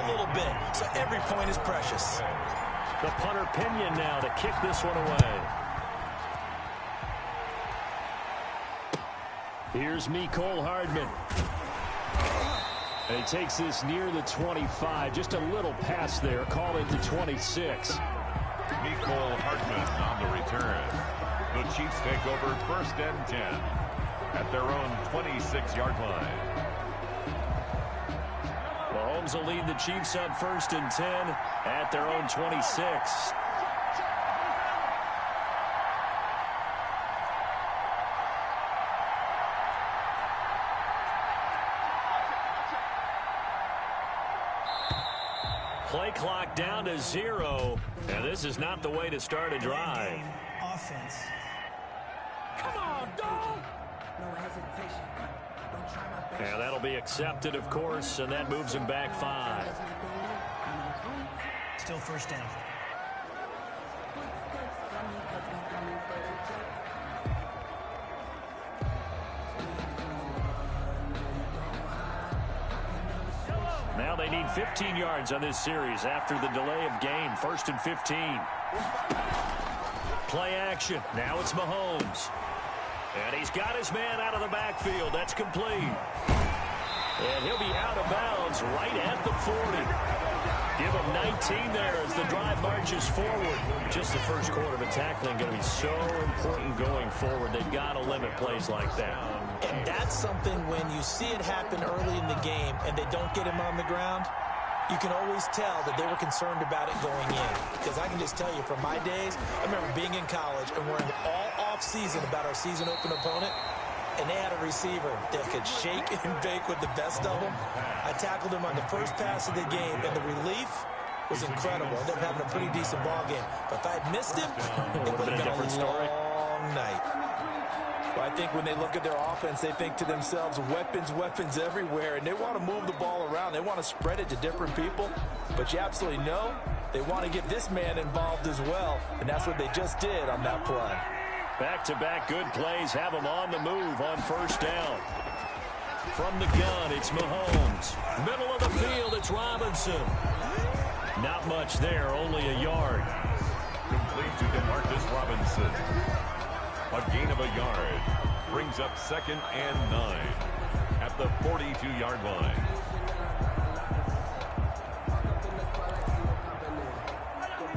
a little bit, so every point is precious. The punter Pinion now to kick this one away. Here's Mecole Hardman. And he takes this near the 25. Just a little pass there. Call it the 26. Mecole Hardman on the return. The Chiefs take over 1st and 10 at their own 26-yard line. Mahomes will lead the Chiefs up 1st and 10 at their own 26. Play clock down to 0, and this is not the way to start a drive. Offense. Come on, dog! And that'll be accepted, of course, and that moves him back 5. Still 1st down. Now they need 15 yards on this series after the delay of game. 1st and 15. Play action. Now it's Mahomes. And he's got his man out of the backfield. That's complete. And he'll be out of bounds right at the 40. Give him 19 there as the drive marches forward. Just the first quarter, but tackling going to be so important going forward. They've got to limit plays like that. And that's something when you see it happen early in the game and they don't get him on the ground, you can always tell that they were concerned about it going in. Because I can just tell you from my days, I remember being in college and worrying all off-season about our season-open opponent, and they had a receiver that could shake and bake with the best of them. I tackled him on the first pass of the game, and the relief was incredible. I ended up having a pretty decent ball game. But if I had missed him, it would have been a different story. Long night. Well, I think when they look at their offense, they think to themselves, weapons, weapons everywhere, and they want to move the ball around. They want to spread it to different people, but you absolutely know they want to get this man involved as well, and that's what they just did on that play. Back-to-back good plays have him on the move on 1st down. From the gun, it's Mahomes. Middle of the field, it's Robinson. Not much there, only a yard. Complete to DeMarcus Robinson. A gain of a yard. Brings up 2nd and 9 at the 42-yard line.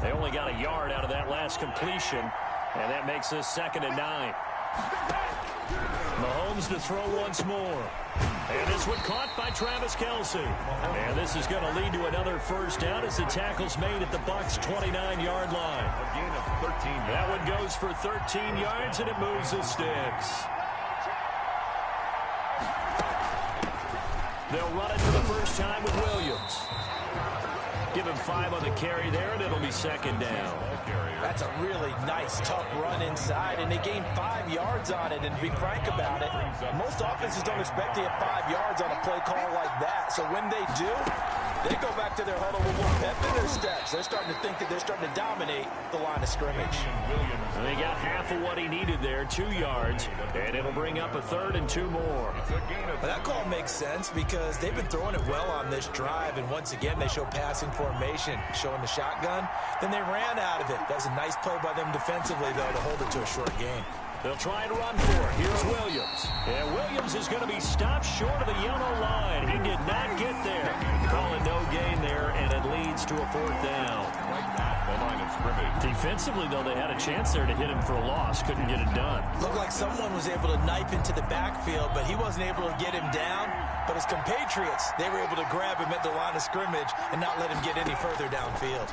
They only got a yard out of that last completion, and that makes this 2nd and 9. Mahomes to throw once more. And this one caught by Travis Kelce. And this is going to lead to another 1st down as the tackle's made at the Bucs' 29-yard line. A gain of 13. That one goes for 13 yards, and it moves the sticks. They'll run it for the first time with Williams. Give him 5 on the carry there, and it'll be 2nd down. That's a really nice, tough run inside, and they gained 5 yards on it. And to be frank about it, most offenses don't expect to get 5 yards on a play call like that. So when they do, they go back to their huddle with more pep in their steps. They're starting to think that they're starting to dominate the line of scrimmage. And they got half of what he needed there, 2 yards, and it'll bring up a 3rd and 2 more. But that call makes sense because they've been throwing it well on this drive, and once again they show passing formation, showing the shotgun. Then they ran out of it. That was a nice play by them defensively, though, to hold it to a short game. They'll try and run for it. Here's Williams. And Williams is going to be stopped short of the yellow line. He did not get there. Calling no gain there, and it leads to a 4th down. The line of scrimmage. Defensively, though, they had a chance there to hit him for a loss. Couldn't get it done. Looked like someone was able to knife into the backfield, but he wasn't able to get him down. But his compatriots, they were able to grab him at the line of scrimmage and not let him get any further downfield.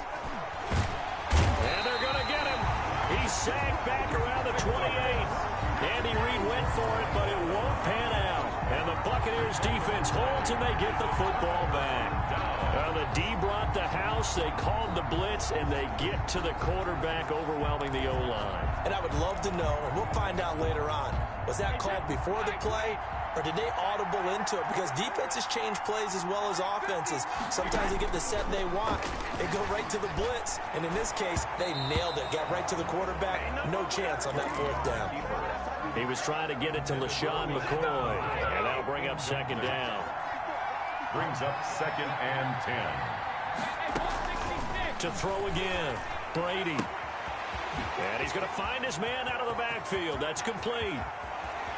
And they're going to get him. He's sagged back around the 28. Andy Reid went for it, but it won't pan out. And the Buccaneers defense holds, and they get the football back. The D brought the house. They called the blitz, and they get to the quarterback, overwhelming the O-line. And I would love to know, and we'll find out later on, was that called before the play, or did they audible into it? Because defenses change plays as well as offenses. Sometimes they get the set they want. They go right to the blitz. And in this case, they nailed it. Got right to the quarterback. No chance on that 4th down. He was trying to get it to LaShawn McCoy. And that'll bring up 2nd down. Brings up 2nd and 10. To throw again. Brady. And he's going to find his man out of the backfield. That's complete.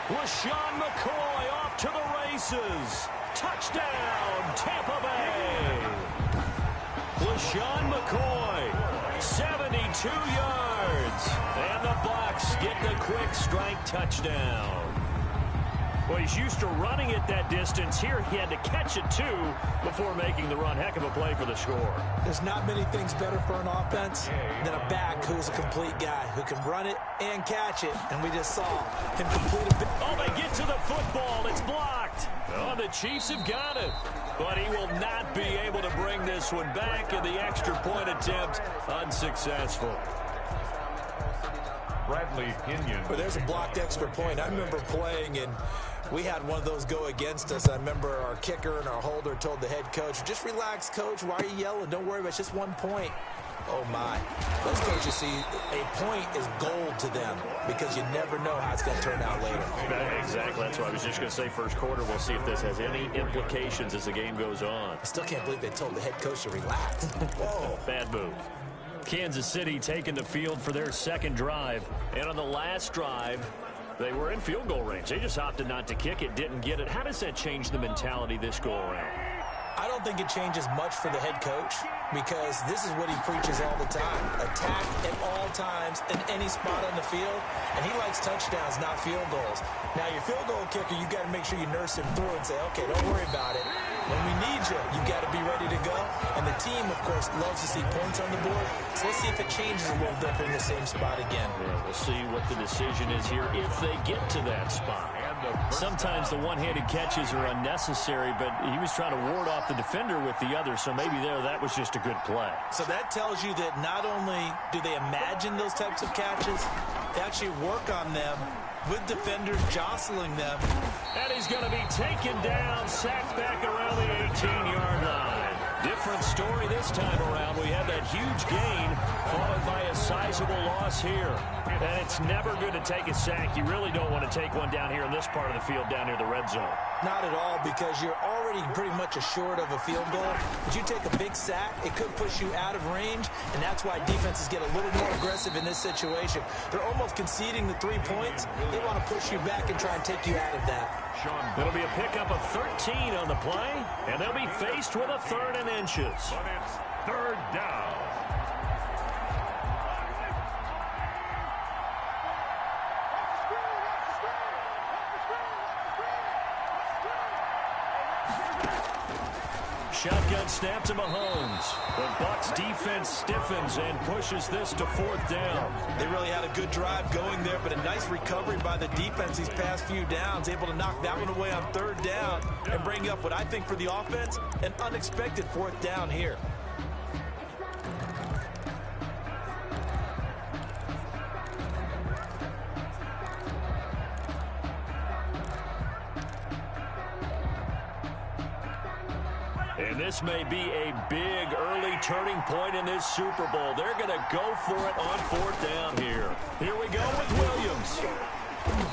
LaShawn McCoy off to the races. Touchdown, Tampa Bay. LaShawn McCoy, 72 yards. And the Bucs get the quick strike touchdown. Well, he's used to running it that distance. Here he had to catch it, too, before making the run. Heck of a play for the score. There's not many things better for an offense than a back who's a complete guy who can run it and catch it. And we just saw him complete a bit. Oh, they get to the football. It's blocked. Oh, the Chiefs have got it. But he will not be able to bring this one back, and the extra point attempt unsuccessful. Bradley Pinion. But there's a blocked extra point. I remember playing, and we had one of those go against us. I remember our kicker and our holder told the head coach, just relax, coach. Why are you yelling? Don't worry about it. It's just 1 point. Oh, my. Those coaches see a point is gold to them because you never know how it's going to turn out later. Exactly. That's what I was just going to say. First quarter, we'll see if this has any implications as the game goes on. I still can't believe they told the head coach to relax. Whoa. Bad move. Kansas City taking the field for their second drive. And on the last drive, they were in field goal range. They just opted not to kick it, didn't get it. How does that change the mentality this go around? I don't think it changes much for the head coach because this is what he preaches all the time. Attack at all times in any spot on the field, and he likes touchdowns, not field goals. Now, your field goal kicker, you got to make sure you nurse him through and say, okay, don't worry about it. When we need you, you got to be ready to go. And the team, of course, loves to see points on the board. So let's see if it changes a little bit in the same spot again. Yeah, we'll see what the decision is here if they get to that spot. Sometimes the one-handed catches are unnecessary, but he was trying to ward off the defender with the other, so maybe that was just a good play. So that tells you that not only do they imagine those types of catches, they actually work on them with defenders jostling them. And he's going to be taken down, sacked back around the 18-yard line. Different story this time around. We have that huge gain followed by a sizable loss here. And it's never good to take a sack. You really don't want to take one down here in this part of the field down near the red zone. Not at all, because you're already pretty much assured of a field goal. But you take a big sack, it could push you out of range, and that's why defenses get a little more aggressive in this situation. They're almost conceding the 3 points. They want to push you back and try and take you out of that. It'll be a pickup of 13 on the play, and they'll be faced with a 3rd and inches. But it's 3rd down. Shotgun snap to Mahomes. The Bucs defense stiffens and pushes this to 4th down. They really had a good drive going there, but a nice recovery by the defense these past few downs, able to knock that one away on 3rd down and bring up what I think for the offense, an unexpected 4th down here. And this may be a big early turning point in this Super Bowl. They're going to go for it on 4th down here. Here we go with Williams.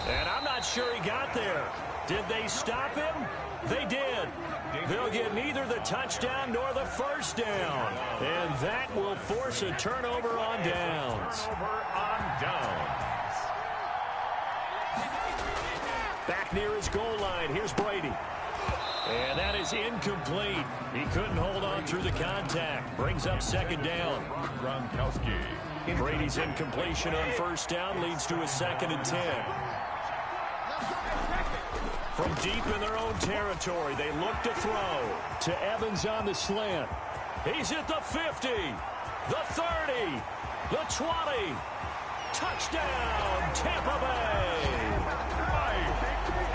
And I'm not sure he got there. Did they stop him? They did. They'll get neither the touchdown nor the 1st down. And that will force a turnover on downs. Back near his goal line. Here's Brady. And that is incomplete. He couldn't hold on through the contact. Brings up 2nd down. Gronkowski. Brady's incompletion on 1st down leads to a 2nd and 10. From deep in their own territory, they look to throw to Evans on the slant. He's at the 50, the 30, the 20. Touchdown, Tampa Bay.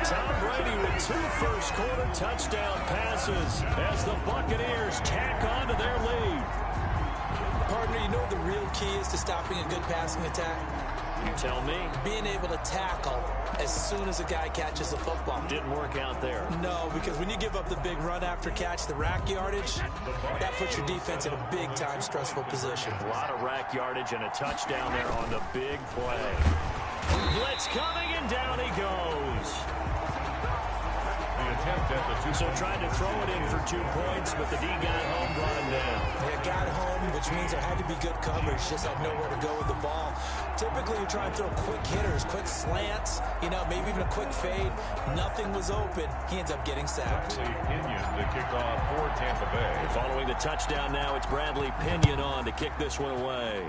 Tom Brady with 2 first-quarter touchdown passes as the Buccaneers tack on to their lead. Partner, you know the real key is to stopping a good passing attack? You tell me. Being able to tackle as soon as a guy catches the football. Didn't work out there. No, because when you give up the big run after catch, the rack yardage, that puts your defense in a big-time stressful position. A lot of rack yardage and a touchdown there on the big play. Blitz coming, and down he goes. The attempt at the 2. So tried to throw it in for 2 points, but the D got home, brought him down. which means there had to be good coverage, just had nowhere to go with the ball. Typically, you try and throw quick hitters, quick slants, maybe even a quick fade. Nothing was open. He ends up getting sacked. Pinion to kick off for Tampa Bay. Following the touchdown now, it's Bradley Pinion on to kick this one away.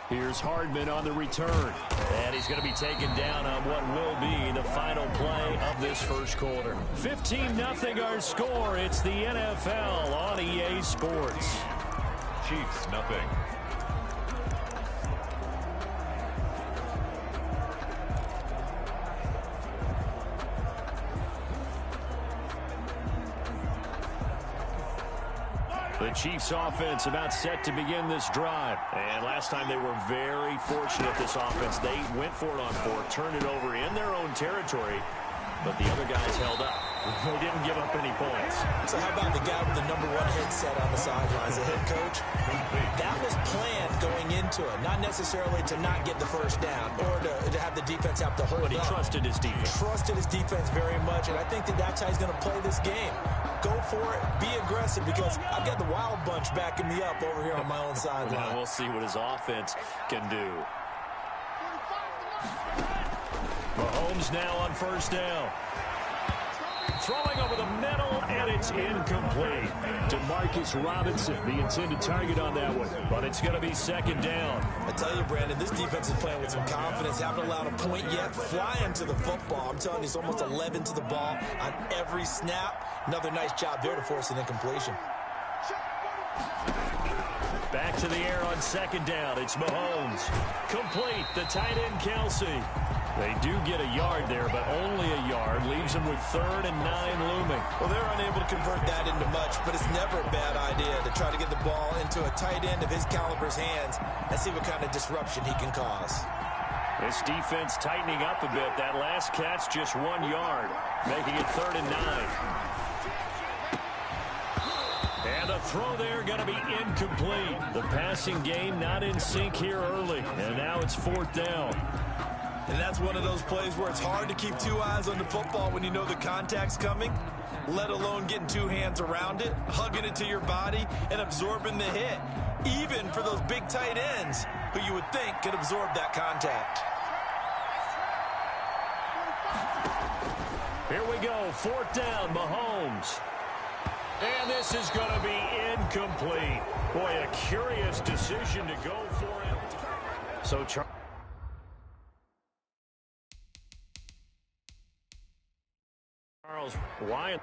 Here's Hardman on the return. And he's going to be taken down on what will be the final play of this first quarter. 15-0 our score. It's the NFL on EA Sports. Chiefs, nothing. The Chiefs offense about set to begin this drive. And last time they were very fortunate, this offense. They went for it on fourth, turned it over in their own territory, but the other guys held up. They didn't give up any points. So how about the guy with the #1 headset on the sidelines, the head coach? That was planned going into it, not necessarily to not get the first down or to have the defense have to hold up. But he trusted his defense. Trusted his defense very much, and I think that's how he's going to play this game. Go for it, be aggressive, because I've got the wild bunch backing me up over here on my own sideline. Now we'll see what his offense can do. Mahomes now on first down. Throwing over the middle, and it's incomplete. To Marcus Robinson, the intended target on that one. But it's going to be second down. I tell you, Brandon, this defense is playing with some confidence. Haven't allowed a point yet. Flying to the football. I'm telling you, it's almost 11 to the ball on every snap. Another nice job there to force an incompletion. Back to the air on second down. It's Mahomes. Complete. The tight end, Kelsey. They do get a yard there, but only a yard. Leaves them with 3rd and 9 looming. Well, they're unable to convert that into much, but it's never a bad idea to try to get the ball into a tight end of his caliber's hands and see what kind of disruption he can cause. This defense tightening up a bit. That last catch just 1 yard, making it 3rd and 9. And the throw there going to be incomplete. The passing game not in sync here early, and now it's 4th down. And that's one of those plays where it's hard to keep 2 eyes on the football when you know the contact's coming, let alone getting 2 hands around it, hugging it to your body, and absorbing the hit, even for those big tight ends who you would think could absorb that contact. Here we go, 4th down, Mahomes. And this is going to be incomplete. Boy, a curious decision to go for it. So Charles, why in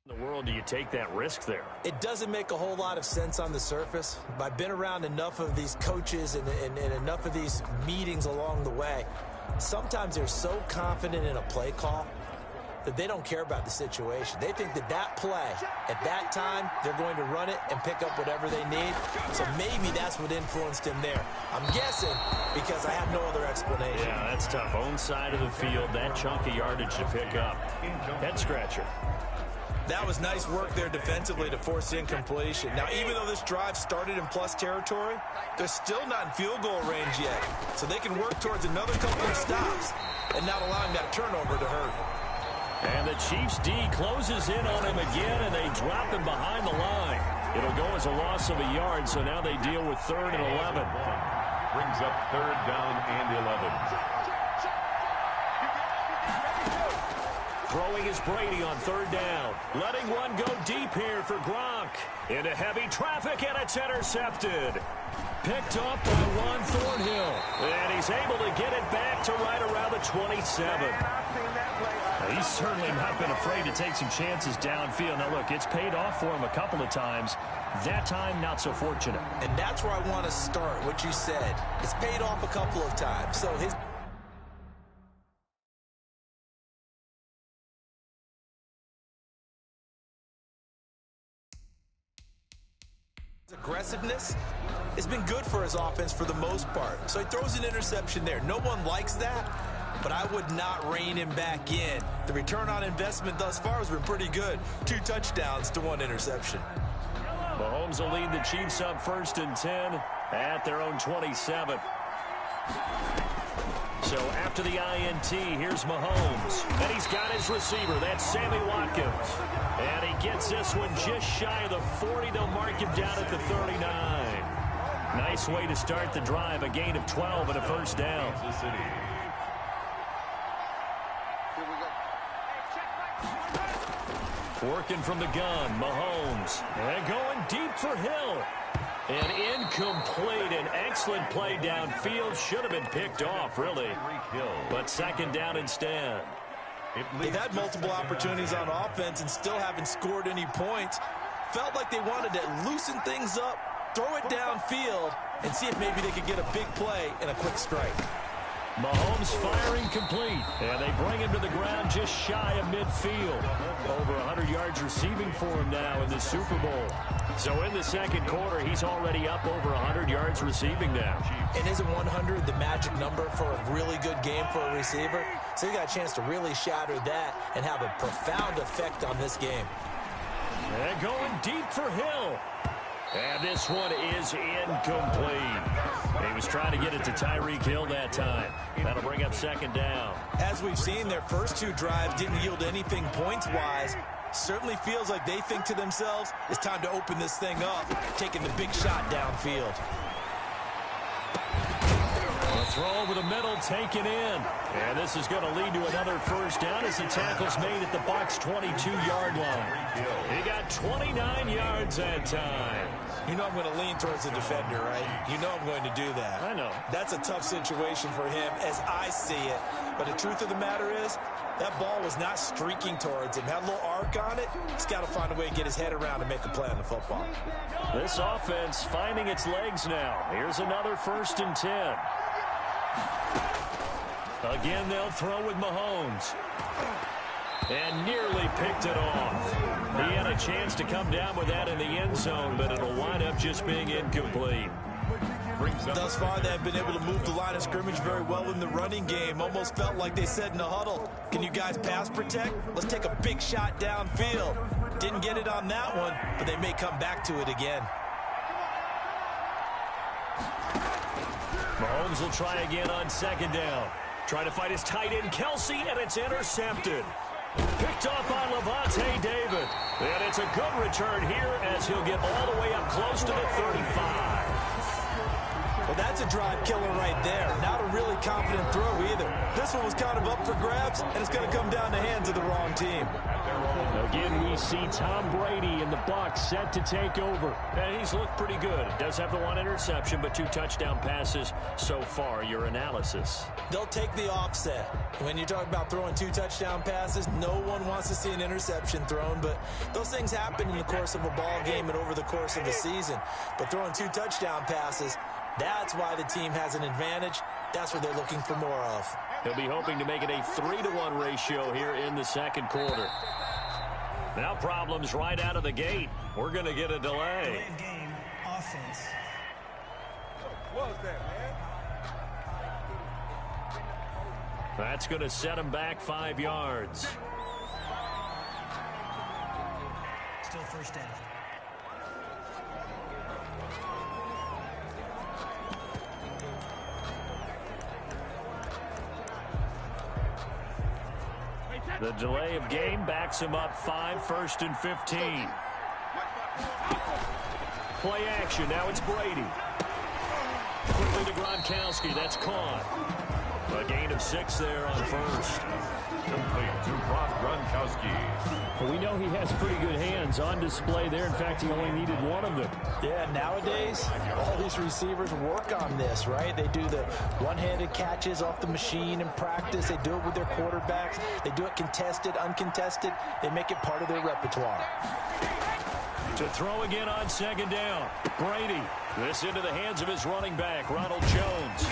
the world do you take that risk there? It doesn't make a whole lot of sense on the surface, but I've been around enough of these coaches and enough of these meetings along the way. Sometimes they're so confident in a play call that they don't care about the situation. They think that play, at that time, they're going to run it and pick up whatever they need. So maybe that's what influenced him there. I'm guessing because I have no other explanation. Yeah, that's tough. Own side of the field, that chunk of yardage to pick up. Head scratcher. That was nice work there defensively to force the incompletion. Now, even though this drive started in plus territory, they're still not in field goal range yet. So they can work towards another couple of stops and not allowing that turnover to hurt. And the Chiefs D closes in on him again, and they drop him behind the line. It'll go as a loss of a yard, so now they deal with 3rd and 11. Brings up 3rd down and 11. Throwing is Brady on 3rd down. Letting one go deep here for Gronk. Into heavy traffic, and it's intercepted. Picked up by Juan Thornhill. And he's able to get it back to right around the 27. He's certainly not been afraid to take some chances downfield. Now, look, it's paid off for him a couple of times. That time, not so fortunate. And that's where I want to start, what you said. It's paid off a couple of times. So his aggressiveness has been good for his offense for the most part. So he throws an interception there. No one likes that, but I would not rein him back in. The return on investment thus far has been pretty good. 2 touchdowns to 1 interception. Mahomes will lead the Chiefs up 1st and 10 at their own 27. So after the INT, here's Mahomes. And he's got his receiver. That's Sammy Watkins. And he gets this one just shy of the 40. They'll mark him down at the 39. Nice way to start the drive. A gain of 12 and a first down. Working from the gun, Mahomes. And going deep for Hill. And incomplete. An excellent play downfield. Should have been picked off, really. But second down instead. They've had multiple opportunities on offense and still haven't scored any points. Felt like they wanted to loosen things up, throw it downfield, and see if maybe they could get a big play and a quick strike. Mahomes firing complete, and they bring him to the ground just shy of midfield. Over 100 yards receiving for him now in the Super Bowl. So in the second quarter, he's already up over 100 yards receiving now. And isn't 100 the magic number for a really good game for a receiver? So you got a chance to really shatter that and have a profound effect on this game. And going deep for Hill. And this one is incomplete. He was trying to get it to Tyreek Hill that time. That'll bring up second down. As we've seen, their first two drives didn't yield anything points-wise. Certainly feels like they think to themselves, it's time to open this thing up, taking the big shot downfield. The throw over the middle, taken in. And this is going to lead to another first down as the tackle's made at the Bucs' 22-yard line. He got 29 yards that time. You know I'm going to lean towards the defender, right? You know I'm going to do that. I know. That's a tough situation for him as I see it. But the truth of the matter is, that ball was not streaking towards him. Had a little arc on it. He's got to find a way to get his head around and make a play on the football. This offense finding its legs now. Here's another 1st and 10. Again, they'll throw with Mahomes. And nearly picked it off. He had a chance to come down with that in the end zone, but it'll wind up just being incomplete. Thus far, they have been able to move the line of scrimmage very well in the running game. Almost felt like they said in the huddle, can you guys pass protect? Let's take a big shot downfield. Didn't get it on that one, but they may come back to it again. Mahomes will try again on second down. Trying to fight his tight end, Kelsey, and it's intercepted. Picked off by Levante David. And it's a good return here as he'll get all the way up close to the 35. Well, that's a drive killer right there. Not a really confident throw either. This one was kind of up for grabs, and it's going to come down the hands of the wrong team. Again, we see Tom Brady and the Bucs set to take over. And he's looked pretty good. Does have the one interception, but 2 touchdown passes so far. Your analysis? They'll take the offset. When you talk about throwing 2 touchdown passes, no one wants to see an interception thrown, but those things happen in the course of a ball game and over the course of the season. But throwing 2 touchdown passes, that's why the team has an advantage. That's what they're looking for more of. He'll be hoping to make it a 3-to-1 ratio here in the second quarter. Now problems right out of the gate. We're going to get a delay. Game offense. What was that, man? That's going to set him back 5 yards. Still first down. The delay of game backs him up 5, 1st and 15. Play action. Now it's Brady. Quickly to Gronkowski. That's caught. A gain of 6 there on first. Complete to Gronkowski. Well, we know he has pretty good hands on display there. In fact, he only needed one of them. Yeah, nowadays, all these receivers work on this, right? They do the one-handed catches off the machine in practice. They do it with their quarterbacks. They do it contested, uncontested. They make it part of their repertoire. To throw again on second down. Brady. This into the hands of his running back, Ronald Jones.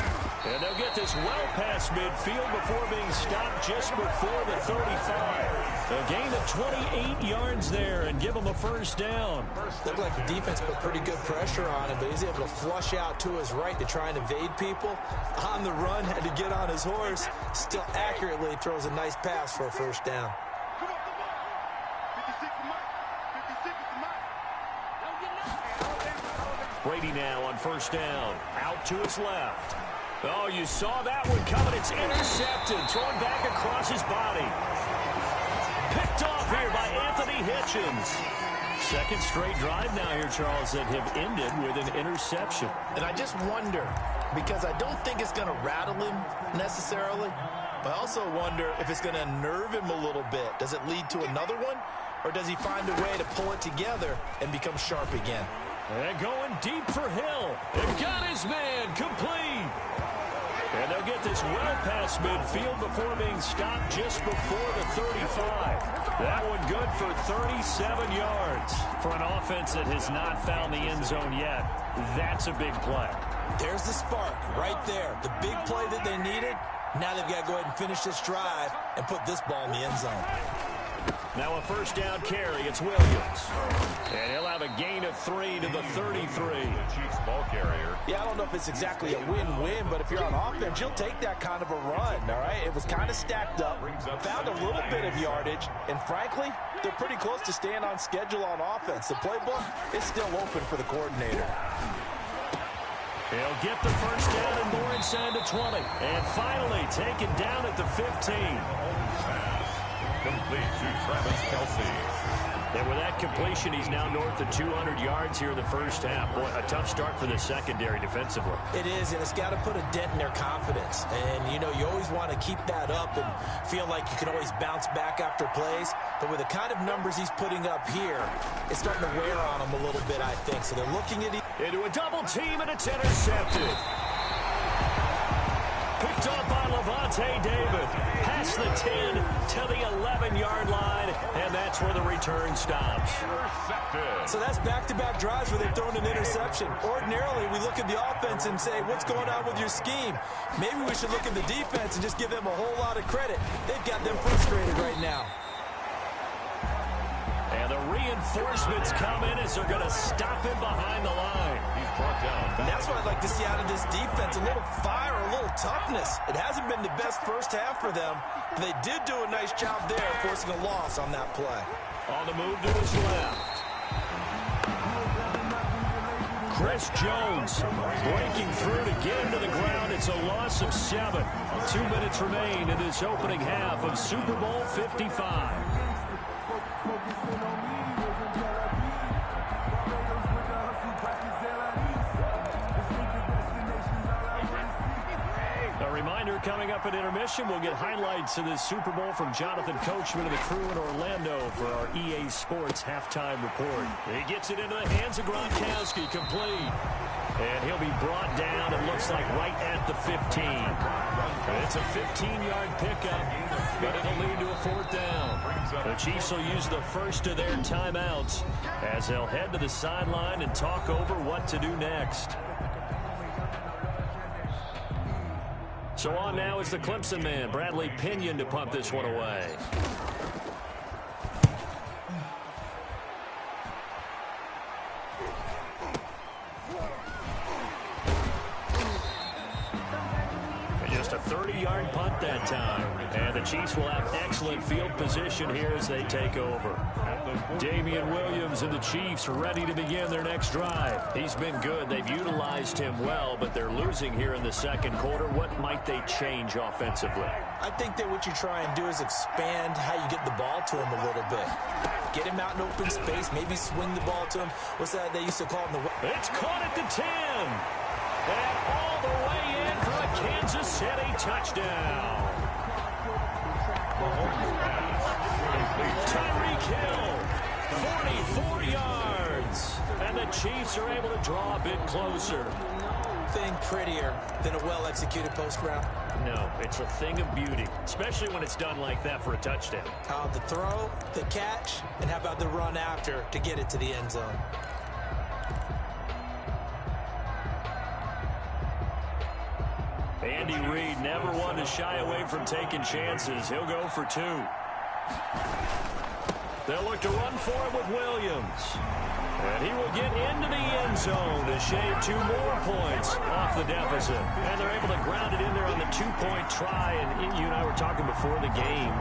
And they'll get this well past midfield before being stopped just before the 35. A gain of 28 yards there and give him a first down. Looked like the defense put pretty good pressure on him, but he's able to flush out to his right to try and evade people. On the run, had to get on his horse. Still accurately throws a nice pass for a first down. Brady now on first down. Out to his left. Oh, you saw that one coming. It's intercepted. Thrown back across his body. Picked off here by Anthony Hitchens. Second straight drive now here, Charles, that have ended with an interception. And I just wonder, because I don't think it's going to rattle him necessarily, but I also wonder if it's going to nerve him a little bit. Does it lead to another one, or does he find a way to pull it together and become sharp again? And going deep for Hill. And got his man complete. And they'll get this well past midfield before being stopped just before the 35. That one good for 37 yards. For an offense that has not found the end zone yet, that's a big play. There's the spark right there. The big play that they needed. Now they've got to go ahead and finish this drive and put this ball in the end zone. Now a first down carry. It's Williams. And he'll have a gain of 3 to the 33. Chiefs ball carrier. Yeah, I don't know if it's exactly a win-win, but if you're on offense, you'll take that kind of a run, all right? It was kind of stacked up, found a little bit of yardage, and frankly, they're pretty close to staying on schedule on offense. The playbook is still open for the coordinator. He'll get the first down and more inside the 20. And finally taken down at the 15. Complete to Travis Kelce. And with that completion, he's now north of 200 yards here in the first half. Boy, a tough start for the secondary defensively. It is, and it's got to put a dent in their confidence. And, you know, you always want to keep that up and feel like you can always bounce back after plays. But with the kind of numbers he's putting up here, it's starting to wear on them a little bit, I think. So they're looking at into a double team, and it's intercepted. Picked up by Levante David. Past the 10 to the 11-yard line, and that's where the return stops. Intercepted. So that's back-to-back drives where they've thrown an interception. Ordinarily, we look at the offense and say, what's going on with your scheme? Maybe we should look at the defense and just give them a whole lot of credit. They've got them frustrated right now. And the reinforcements come in as they're going to stop him behind the line. He's brought down. And that's what I'd like to see out of this defense, a little fire, a little toughness. It hasn't been the best first half for them, but they did do a nice job there, forcing a loss on that play. On the move to his left. Chris Jones breaking through to get him to the ground. It's a loss of 7. 2 minutes remain in this opening half of Super Bowl 55. A reminder, coming up at intermission, we'll get highlights of this Super Bowl from Jonathan Coachman and the crew in Orlando for our EA Sports halftime report. He gets it into the hands of Gronkowski, complete. And he'll be brought down, it looks like, right at the 15. It's a 15-yard pickup, but it'll lead to a fourth down. The Chiefs will use the first of their timeouts as they'll head to the sideline and talk over what to do next. So on now is the Clemson man, Bradley Pinion, to punt this one away. Just a 30-yard punt that time. And the Chiefs will have excellent field position here as they take over. Damian Williams and the Chiefs ready to begin their next drive. He's been good. They've utilized him well, but they're losing here in the second quarter. What might they change offensively? I think that what you try and do is expand how you get the ball to him a little bit. Get him out in open space, maybe swing the ball to him. What's that they used to call him? It's caught at the 10. And all the way in for a Kansas City touchdown. Tyreek Hill, 44 yards. And the Chiefs are able to draw a bit closer. Thing prettier than a well-executed post route? No, it's a thing of beauty, especially when it's done like that for a touchdown. The throw, the catch, and how about the run after to get it to the end zone? Andy Reid never one to shy away from taking chances. He'll go for 2. They'll look to run for it with Williams. And he will get into the end zone to shave 2 more points off the deficit. And they're able to ground it in there on the 2-point try. And you and I were talking before the game.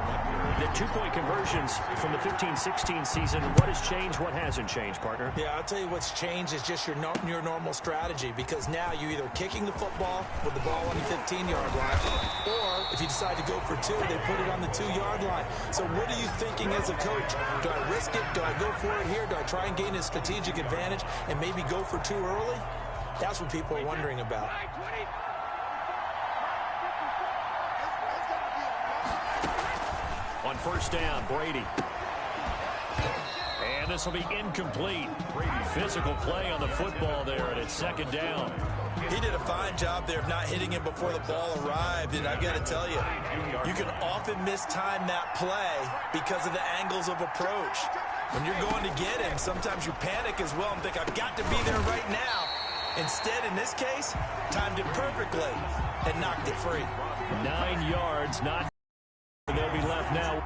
The 2-point conversions from the 15-16 season, what has changed, what hasn't changed, partner? Yeah, I'll tell you what's changed is just your normal strategy, because now you're either kicking the football with the ball on the 15-yard line, or if you decide to go for 2, they put it on the 2-yard line. So what are you thinking as a coach? Do I risk it? Do I go for it here? Do I try and gain a strategic advantage and maybe go for 2 early? That's what people are wondering about. On first down, Brady. And this will be incomplete. Physical play on the football there, and it's second down. He did a fine job there of not hitting him before the ball arrived, and I've got to tell you, you can often mistime that play because of the angles of approach. When you're going to get him, sometimes you panic as well and think, I've got to be there right now. Instead, in this case, timed it perfectly and knocked it free. 9 yards, not. They'll be left now.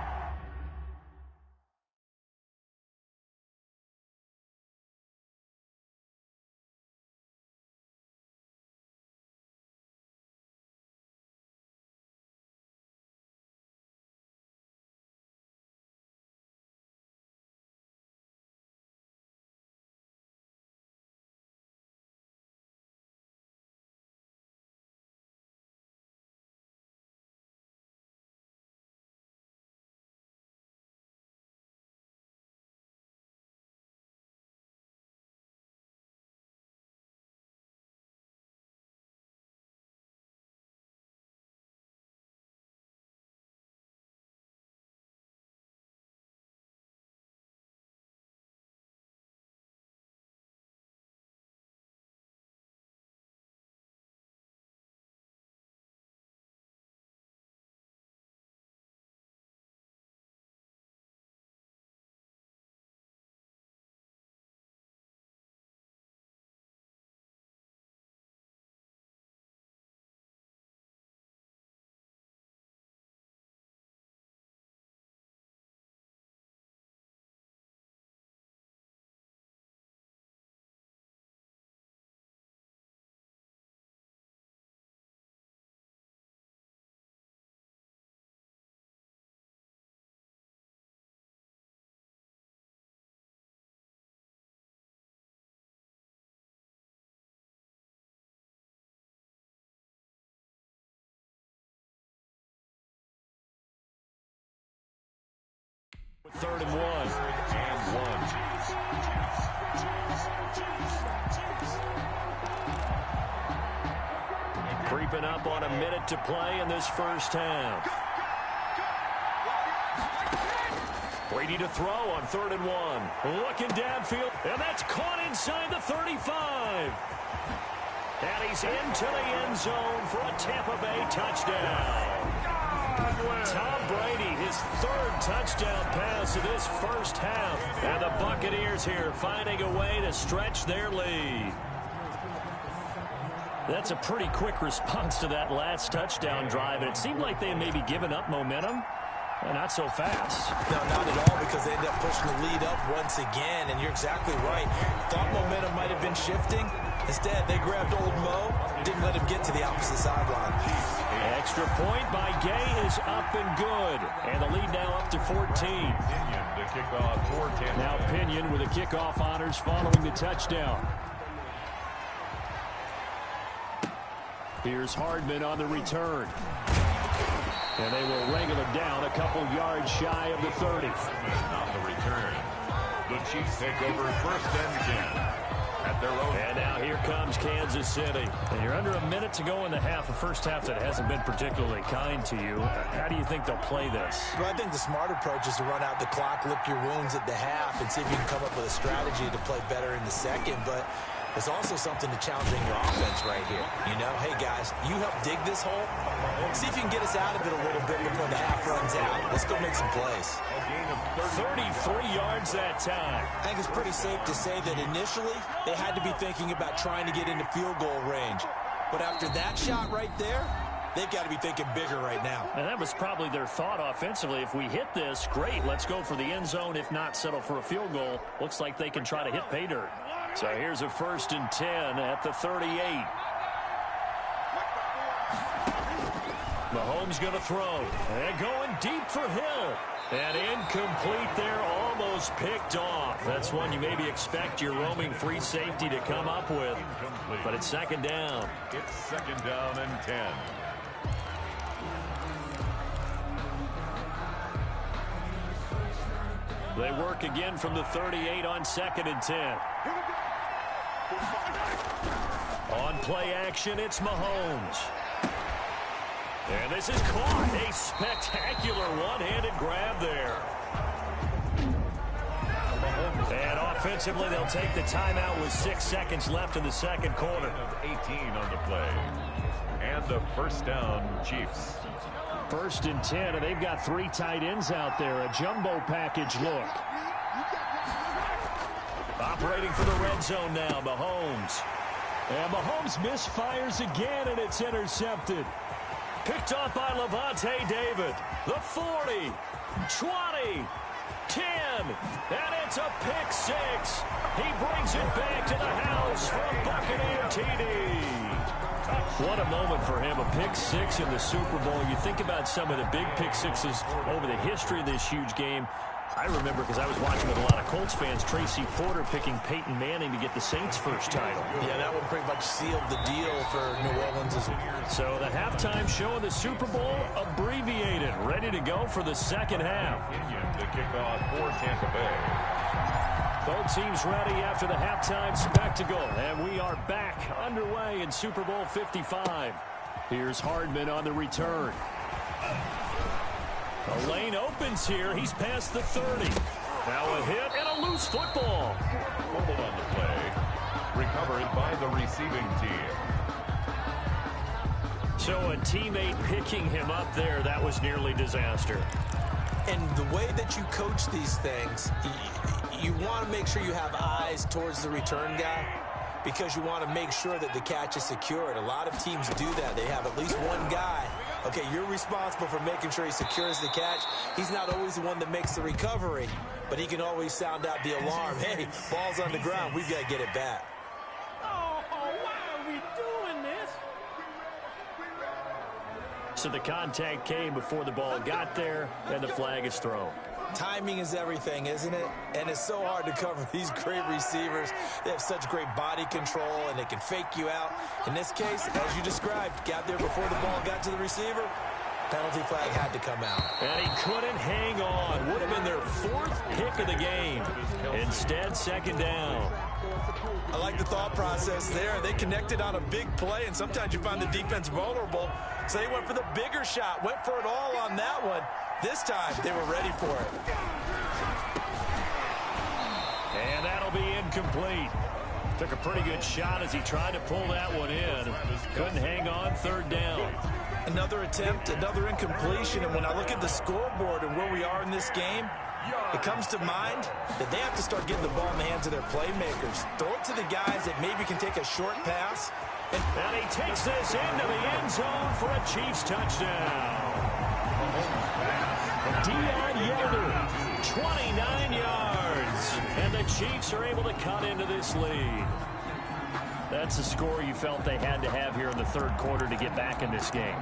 Third and 1. And 1. Creeping up on a minute to play in this first half. Brady to throw on 3rd and 1. Looking downfield, and that's caught inside the 35. And he's into the end zone for a Tampa Bay touchdown. Tom Brady, his 3rd touchdown pass of this first half. And the Buccaneers here finding a way to stretch their lead. That's a pretty quick response to that last touchdown drive. And it seemed like they had maybe given up momentum. Not so fast. No, not at all, because they ended up pushing the lead up once again, and you're exactly right. Thought momentum might have been shifting. Instead, they grabbed old Mo, didn't let him get to the opposite sideline. Extra point by Gay is up and good. And the lead now up to 14. Pinion to kick off for Tampa. Now Pinion with the kickoff honors following the touchdown. Here's Hardman on the return. And they will wrangle it down a couple yards shy of the 30. On the return. The Chiefs take over 1st and 10. At their own. And now here comes Kansas City. And you're under a minute to go in the half. A first half that hasn't been particularly kind to you. How do you think they'll play this? Well, I think the smart approach is to run out the clock, lick your wounds at the half, and see if you can come up with a strategy to play better in the second. But it's also something to challenging your offense right here. You know, hey, guys, you help dig this hole. See if you can get us out of it a little bit before the half runs out. Let's go make some plays. 33 yards that time. I think it's pretty safe to say that initially they had to be thinking about trying to get into field goal range. But after that shot right there, they've got to be thinking bigger right now. And that was probably their thought offensively. If we hit this, great, let's go for the end zone. If not, settle for a field goal. Looks like they can try to hit pay dirt. So here's a 1st and 10 at the 38. Mahomes going to throw. And going deep for Hill. And incomplete there, almost picked off. That's one you maybe expect your roaming free safety to come up with. Incomplete. But it's 2nd down. It's 2nd down and 10. They work again from the 38 on 2nd and 10. On play action, it's Mahomes. And this is caught. A spectacular one-handed grab there. And offensively, they'll take the timeout with 6 seconds left in the 2nd quarter. 18 on the play. And the 1st down, Chiefs. 1st and 10, and they've got 3 tight ends out there. A jumbo package look. Operating for the red zone now, Mahomes. And Mahomes misfires again, and it's intercepted. Picked off by Levante David. The 40, 20, 10, and it's a pick 6. He brings it back to the house for a Buccaneer TD. What a moment for him, a pick 6 in the Super Bowl. You think about some of the big pick 6s over the history of this huge game. I remember, because I was watching with a lot of Colts fans, Tracy Porter picking Peyton Manning to get the Saints' first title. Yeah, that one pretty much sealed the deal for New Orleans as well. So the halftime show of the Super Bowl abbreviated, ready to go for the 2nd half. To kick off for Tampa Bay. Both teams ready after the halftime spectacle, and we are back underway in Super Bowl 55. Here's Hardman on the return. The lane opens here. He's past the 30. Now a hit and a loose football. Fumbled on the play. Recovered by the receiving team. So a teammate picking him up there, that was nearly disaster. And the way that you coach these things, you want to make sure you have eyes towards the return guy, because you want to make sure that the catch is secured. A lot of teams do that. They have at least one guy. Okay, you're responsible for making sure he secures the catch. He's not always the one that makes the recovery, but he can always sound out the alarm. Hey, ball's on the ground. We've got to get it back. Oh, why are we doing this? So the contact came before the ball got there, and the flag is thrown. Timing is everything, isn't it? And it's so hard to cover these great receivers. They have such great body control, and they can fake you out. In this case, as you described, got there before the ball got to the receiver. Penalty flag had to come out. And he couldn't hang on. Would have been their 4th pick of the game. Instead, 2nd down. I like the thought process there. They connected on a big play, and sometimes you find the defense vulnerable. So they went for the bigger shot, went for it all on that one. This time, they were ready for it. And that'll be incomplete. Took a pretty good shot as he tried to pull that one in. Couldn't hang on, 3rd down. Another attempt, another incompletion, and when I look at the scoreboard and where we are in this game, it comes to mind that they have to start getting the ball in the hands of their playmakers. Throw it to the guys that maybe can take a short pass. And he takes this into the end zone for a Chiefs touchdown. Dion Yoder, 29 yards. And the Chiefs are able to cut into this lead. That's a score you felt they had to have here in the 3rd quarter to get back in this game.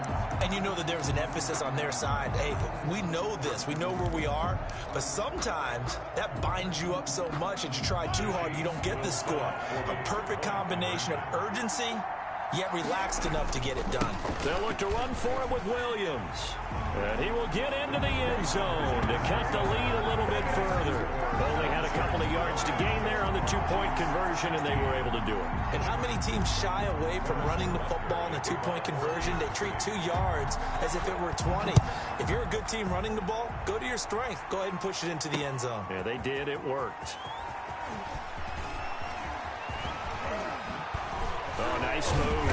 And you know that there's an emphasis on their side. Hey, we know this. We know where we are. But sometimes that binds you up so much that you try too hard, you don't get the score. A perfect combination of urgency, yet relaxed enough to get it done. They'll look to run for it with Williams. And he will get into the end zone to cut the lead a little bit further. Only had a couple of yards to gain there on the 2-point conversion, and they were able to do it. And how many teams shy away from running the football in the 2-point conversion? They treat 2 yards as if it were 20. If you're a good team running the ball, go to your strength. Go ahead and push it into the end zone. Yeah, they did. It worked. Oh, nice move.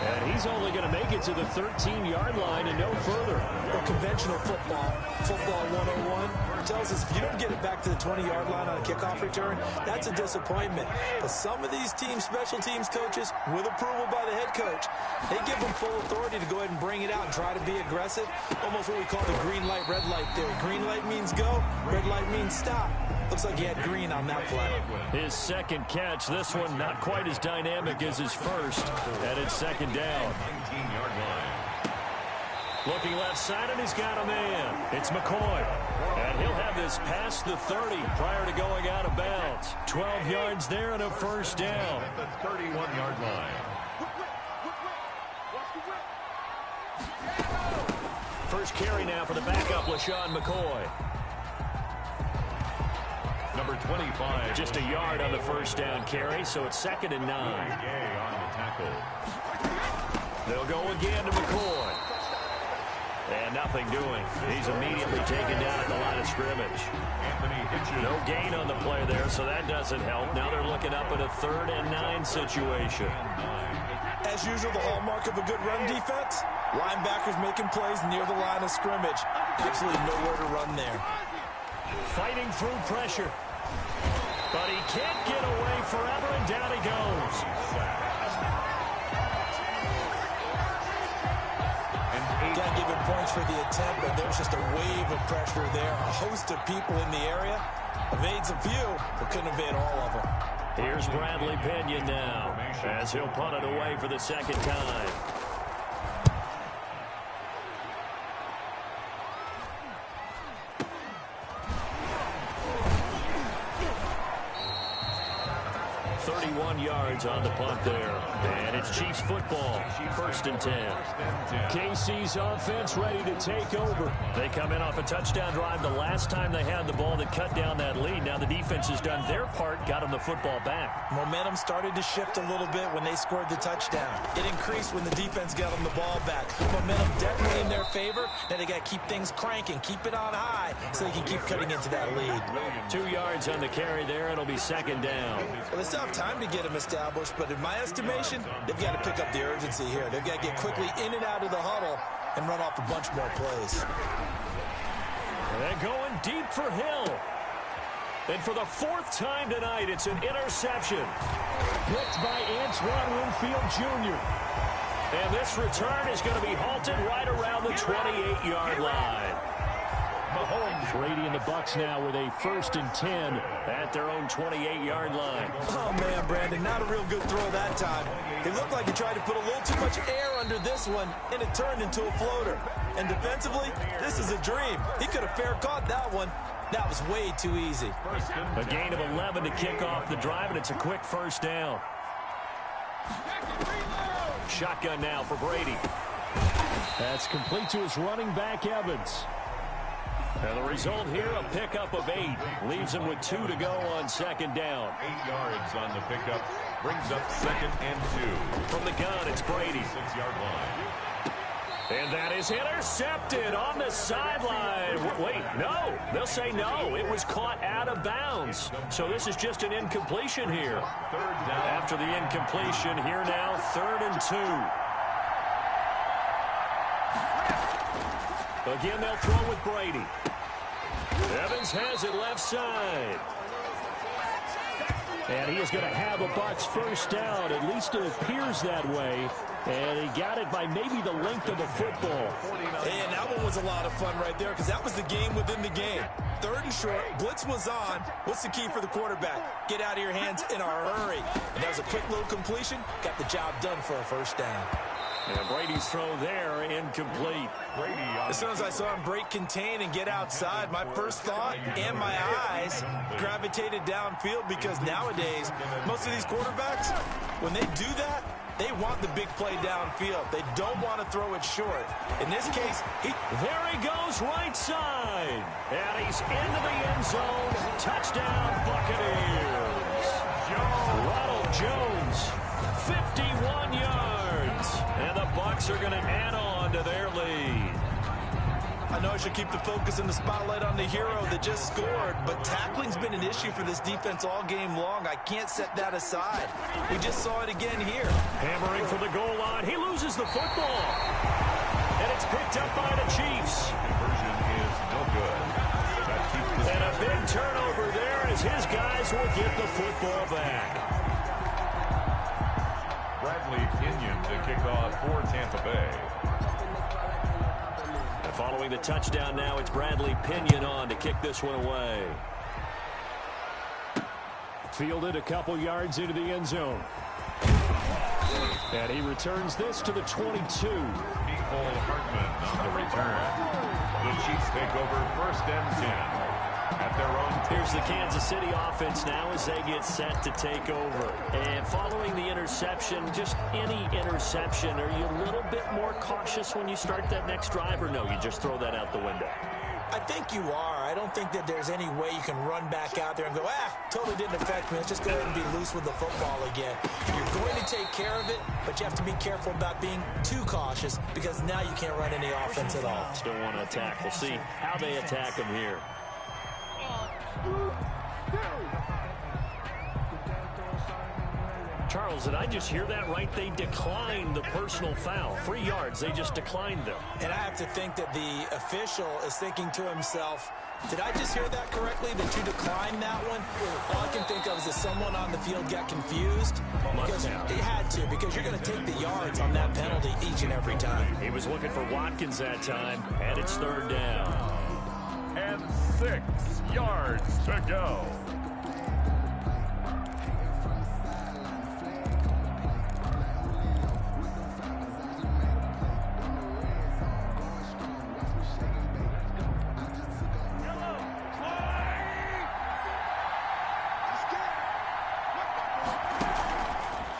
And he's only going to make it to the 13-yard line and no further. Well, conventional football 101, tells us if you don't get it back to the 20-yard line on a kickoff return, that's a disappointment. But some of these teams, special teams coaches, with approval by the head coach, they give them full authority to go ahead and bring it out and try to be aggressive. Almost what we call the green light, red light theory. Green light means go, red light means stop. Looks like he had green on that play. His second catch, this one not quite as dynamic as his first, and it's second down. 19-yard line. Looking left side, and he's got a man. It's McCoy. And he'll have this past the 30 prior to going out of bounds. 12 yards there and a first down. At the 31-yard line. First carry now for the backup, LaShawn McCoy. Number 25. Just a yard on the first down carry, so it's 2nd and 9. Gay on the tackle. They'll go again to McCoy. And nothing doing. He's immediately taken down at the line of scrimmage. Anthony Hitchens. No gain on the play there, so that doesn't help. Now they're looking up at a 3rd and 9 situation. As usual, the hallmark of a good run defense, linebackers making plays near the line of scrimmage. Absolutely nowhere to run there. Fighting through pressure. But he can't get away forever, and down he goes. Can't give him points for the attempt, but there's just a wave of pressure there. A host of people in the area. Evades a few, but couldn't evade all of them. Here's Bradley Pinion now, as he'll punt it away for the second time. Yards on the punt there. And it's Chiefs football. 1st and 10. KC's offense ready to take over. They come in off a touchdown drive the last time they had the ball that cut down that lead. Now the defense has done their part, got them the football back. Momentum started to shift a little bit when they scored the touchdown. It increased when the defense got them the ball back. Momentum definitely in their favor. Now they got to keep things cranking, keep it on high so they can keep cutting into that lead. 2 yards on the carry there. It'll be 2nd down. Well, they still have time to get them established, but in my estimation, they've got to pick up the urgency here. They've got to get quickly in and out of the huddle and run off a bunch more plays. They're going deep for Hill. And for the 4th time tonight, it's an interception. Blitzed by Antoine Winfield Jr. And this return is going to be halted right around the 28-yard line. Mahomes, Brady and the Bucs now with a 1st and 10 at their own 28-yard line. Oh, man, Brandon, not a real good throw that time. It looked like he tried to put a little too much air under this one, and it turned into a floater. And defensively, this is a dream. He could have fair caught that one. That was way too easy. A gain of 11 to kick off the drive, and it's a quick first down. Shotgun now for Brady. That's complete to his running back, Evans. And the result here, a pickup of 8. Leaves him with 2 to go on 2nd down. 8 yards on the pickup. Brings up 2nd and 2. From the gun, it's Brady. 6-yard line. And that is intercepted on the sideline. Wait, no. They'll say no. It was caught out of bounds. So this is just an incompletion here. 3rd down. After the incompletion, here now, 3rd and 2. Again, they'll throw with Brady. Evans has it left side. And he is going to have a Bucs first down. At least it appears that way. And he got it by maybe the length of a football. And that one was a lot of fun right there because that was the game within the game. 3rd and short, blitz was on. What's the key for the quarterback? Get out of your hands in a hurry. And that was a quick little completion. Got the job done for a first down. And Brady's throw there, incomplete. As soon as I saw him break contain and get outside, my first thought and my eyes gravitated downfield because nowadays, most of these quarterbacks, when they do that, they want the big play downfield. They don't want to throw it short. In this case, there he goes right side. And he's into the end zone. Touchdown, Buccaneers. Ronald Jones, 51 yards. And the Bucs are going to add on to their lead. I know I should keep the focus and the spotlight on the hero that just scored, but tackling's been an issue for this defense all game long. I can't set that aside. We just saw it again here. Hammering for the goal line. He loses the football. And it's picked up by the Chiefs. Conversion is no good. That keeps the and a big turnover there as his guys will get the football back. Bradley Pinion to kick off for Tampa Bay. And following the touchdown now, it's Bradley Pinion on to kick this one away. Fielded a couple yards into the end zone. And he returns this to the 22. Nicole Hartman on the return. The Chiefs take over 1st and 10 at their own. Here's the Kansas City offense now as they get set to take over. And following the interception, just any interception, are you a little bit more cautious when you start that next drive, or no, you just throw that out the window? I think you are. I don't think that there's any way you can run back out there and go, totally didn't affect me. Let's just go ahead and be loose with the football again. You're going to take care of it, but you have to be careful about being too cautious because now you can't run any offense at all. Still want to attack. We'll see how they attack him here. Charles, did I just hear that right? They declined the personal foul. 3 yards, they just declined them. And I have to think that the official is thinking to himself, did I just hear that correctly, that you declined that one? All I can think of is that someone on the field got confused. Because he had to, because you're going to take the yards on that penalty each and every time. He was looking for Watkins that time, and it's 3rd down. And 6 yards to go.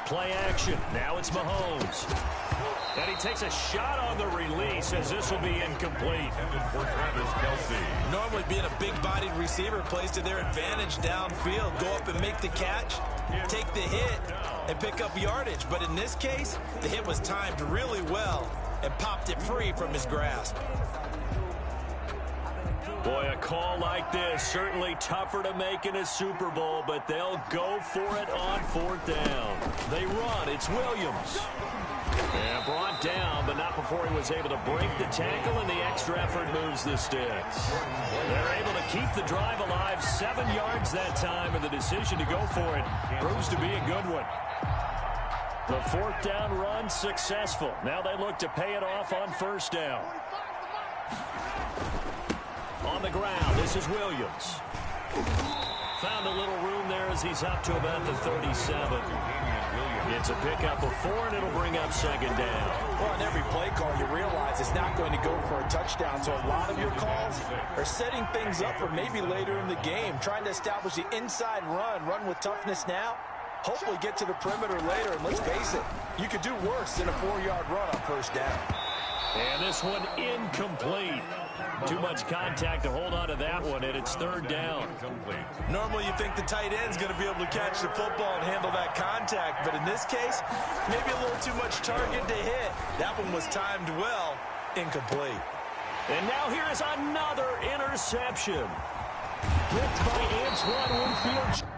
Play action. Now it's Mahomes. And he takes a shot on the release as this will be incomplete. For Travis Kelce. Normally being a big-bodied receiver plays to their advantage downfield. Go up and make the catch, take the hit, and pick up yardage. But in this case, the hit was timed really well and popped it free from his grasp. Boy, a call like this, certainly tougher to make in a Super Bowl, but they'll go for it on 4th down. They run. It's Williams. And brought down, but not before he was able to break the tackle, and the extra effort moves the sticks. They're able to keep the drive alive. 7 yards that time, and the decision to go for it proves to be a good one. The 4th down run successful. Now they look to pay it off on 1st down. On the ground, this is Williams. Found a little room there as he's up to about the 37. It's a pickup of 4, and it'll bring up 2nd down. Well, on every play call, you realize it's not going to go for a touchdown, so a lot of your calls are setting things up for maybe later in the game, trying to establish the inside run with toughness now, hopefully get to the perimeter later, and let's face it, you could do worse than a 4-yard run on 1st down. And this one incomplete. Too much contact to hold on to that one, and it's 3rd down. Normally you think the tight end's going to be able to catch the football and handle that contact, but in this case, maybe a little too much target to hit. That one was timed well, incomplete. And now here is another interception. Picked by Antoine Winfield.